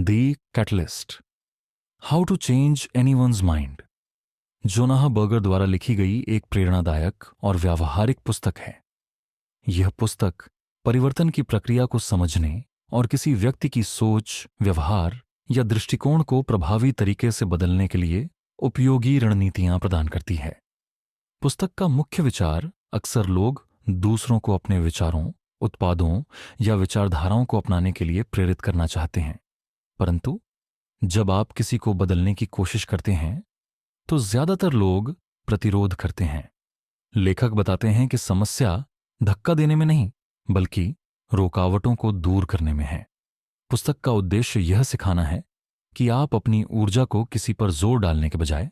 The catalyst, how to change anyone's mind, Jonah Berger द्वारा लिखी गई एक प्रेरणादायक और व्यावहारिक पुस्तक है। यह पुस्तक परिवर्तन की प्रक्रिया को समझने और किसी व्यक्ति की सोच, व्यवहार या दृष्टिकोण को प्रभावी तरीके से बदलने के लिए उपयोगी रणनीतियां प्रदान करती है। पुस्तक का मुख्य विचार अक्सर लोग दूसरों को अपने विचारों, उत्पादों या विचारधाराओं को अपनाने के लिए प्रेरित करना चाहते हैं, परंतु जब आप किसी को बदलने की कोशिश करते हैं तो ज्यादातर लोग प्रतिरोध करते हैं। लेखक बताते हैं कि समस्या धक्का देने में नहीं, बल्कि रुकावटों को दूर करने में है। पुस्तक का उद्देश्य यह सिखाना है कि आप अपनी ऊर्जा को किसी पर जोर डालने के बजाय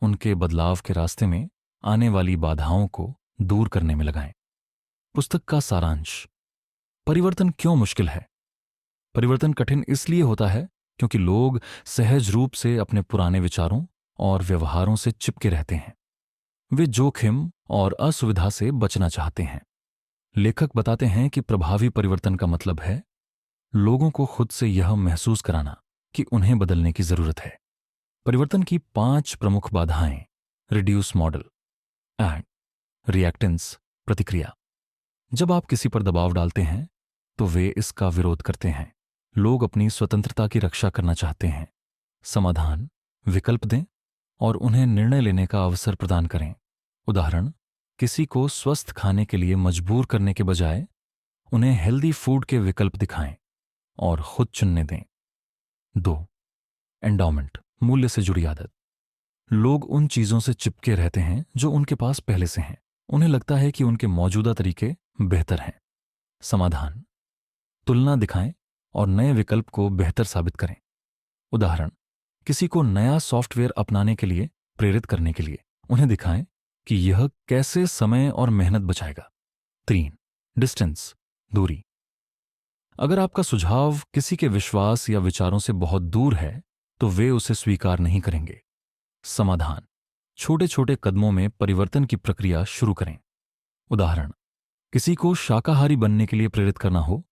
उनके बदलाव के रास्ते में आने वाली बाधाओं को दूर करने में लगाएं। पुस्तक का सारांश। परिवर्तन क्यों मुश्किल है? परिवर्तन कठिन इसलिए होता है क्योंकि लोग सहज रूप से अपने पुराने विचारों और व्यवहारों से चिपके रहते हैं। वे जोखिम और असुविधा से बचना चाहते हैं। लेखक बताते हैं कि प्रभावी परिवर्तन का मतलब है लोगों को खुद से यह महसूस कराना कि उन्हें बदलने की जरूरत है। परिवर्तन की 5 प्रमुख बाधाएं: रिड्यूस मॉडल, एक्ट, रिएक्टेंस, प्रतिक्रिया। जब आप किसी पर दबाव डालते हैं तो वे इसका विरोध करते हैं। लोग अपनी स्वतंत्रता की रक्षा करना चाहते हैं। समाधान, विकल्प दें और उन्हें निर्णय लेने का अवसर प्रदान करें। उदाहरण, किसी को स्वस्थ खाने के लिए मजबूर करने के बजाय उन्हें हेल्दी फूड के विकल्प दिखाएं और खुद चुनने दें। 2. एंडाउमेंट, मूल्य से जुड़ी आदत। लोग उन चीजों से चिपके रहते हैं जो उनके पास पहले से हैं। उन्हें लगता है कि उनके मौजूदा तरीके बेहतर हैं। समाधान, तुलना दिखाएं और नए विकल्प को बेहतर साबित करें। उदाहरण, किसी को नया सॉफ्टवेयर अपनाने के लिए प्रेरित करने के लिए उन्हें दिखाएं कि यह कैसे समय और मेहनत बचाएगा। 3. डिस्टेंस, दूरी। अगर आपका सुझाव किसी के विश्वास या विचारों से बहुत दूर है तो वे उसे स्वीकार नहीं करेंगे। समाधान, छोटे छोटे कदमों में परिवर्तन की प्रक्रिया शुरू करें। उदाहरण, किसी को शाकाहारी बनने के लिए प्रेरित करना हो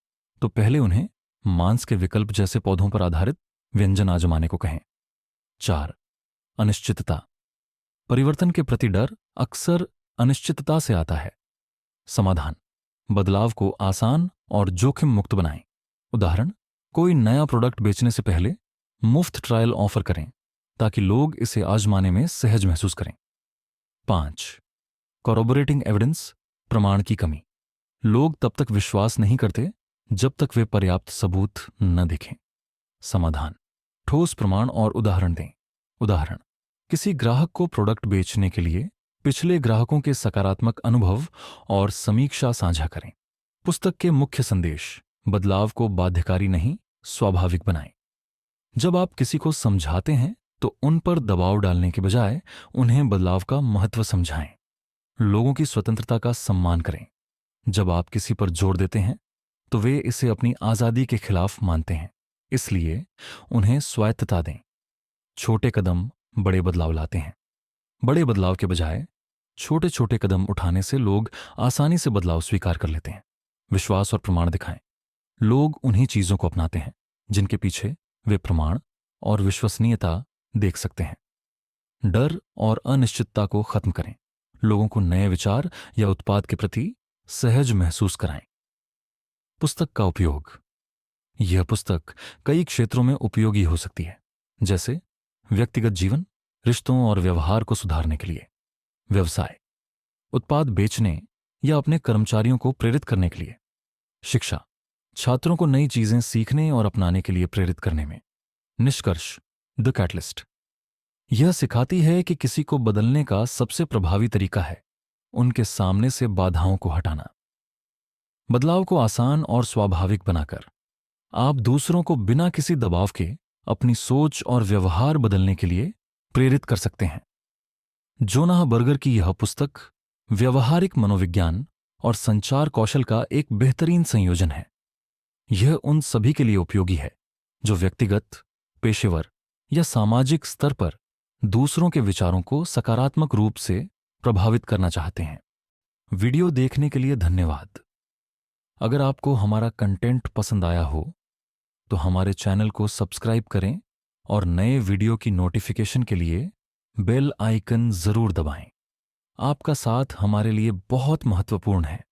तो पहले उन्हें मांस के विकल्प जैसे पौधों पर आधारित व्यंजन आजमाने को कहें। 4. अनिश्चितता। परिवर्तन के प्रति डर अक्सर अनिश्चितता से आता है। समाधान, बदलाव को आसान और जोखिम मुक्त बनाएं। उदाहरण, कोई नया प्रोडक्ट बेचने से पहले मुफ्त ट्रायल ऑफर करें ताकि लोग इसे आजमाने में सहज महसूस करें। 5. कॉरोबोरेटिंग एविडेंस, प्रमाण की कमी। लोग तब तक विश्वास नहीं करते जब तक वे पर्याप्त सबूत न देखें। समाधान, ठोस प्रमाण और उदाहरण दें। उदाहरण, किसी ग्राहक को प्रोडक्ट बेचने के लिए पिछले ग्राहकों के सकारात्मक अनुभव और समीक्षा साझा करें। पुस्तक के मुख्य संदेश: बदलाव को बाध्यकारी नहीं, स्वाभाविक बनाएं। जब आप किसी को समझाते हैं तो उन पर दबाव डालने के बजाय उन्हें बदलाव का महत्व समझाएं। लोगों की स्वतंत्रता का सम्मान करें। जब आप किसी पर जोर देते हैं तो वे इसे अपनी आजादी के खिलाफ मानते हैं, इसलिए उन्हें स्वायत्तता दें। छोटे कदम बड़े बदलाव लाते हैं। बड़े बदलाव के बजाय छोटे छोटे कदम उठाने से लोग आसानी से बदलाव स्वीकार कर लेते हैं। विश्वास और प्रमाण दिखाएं। लोग उन्हीं चीजों को अपनाते हैं जिनके पीछे वे प्रमाण और विश्वसनीयता देख सकते हैं। डर और अनिश्चितता को खत्म करें। लोगों को नए विचार या उत्पाद के प्रति सहज महसूस कराएं। पुस्तक का उपयोग। यह पुस्तक कई क्षेत्रों में उपयोगी हो सकती है, जैसे व्यक्तिगत जीवन, रिश्तों और व्यवहार को सुधारने के लिए, व्यवसाय, उत्पाद बेचने या अपने कर्मचारियों को प्रेरित करने के लिए, शिक्षा, छात्रों को नई चीजें सीखने और अपनाने के लिए प्रेरित करने में। निष्कर्ष: द कैटलिस्ट यह सिखाती है कि किसी को बदलने का सबसे प्रभावी तरीका है उनके सामने से बाधाओं को हटाना। बदलाव को आसान और स्वाभाविक बनाकर आप दूसरों को बिना किसी दबाव के अपनी सोच और व्यवहार बदलने के लिए प्रेरित कर सकते हैं। जोनाह बर्गर की यह पुस्तक व्यवहारिक मनोविज्ञान और संचार कौशल का एक बेहतरीन संयोजन है। यह उन सभी के लिए उपयोगी है जो व्यक्तिगत, पेशेवर या सामाजिक स्तर पर दूसरों के विचारों को सकारात्मक रूप से प्रभावित करना चाहते हैं। वीडियो देखने के लिए धन्यवाद। अगर आपको हमारा कंटेंट पसंद आया हो तो हमारे चैनल को सब्सक्राइब करें और नए वीडियो की नोटिफिकेशन के लिए बेल आइकन जरूर दबाएं। आपका साथ हमारे लिए बहुत महत्वपूर्ण है।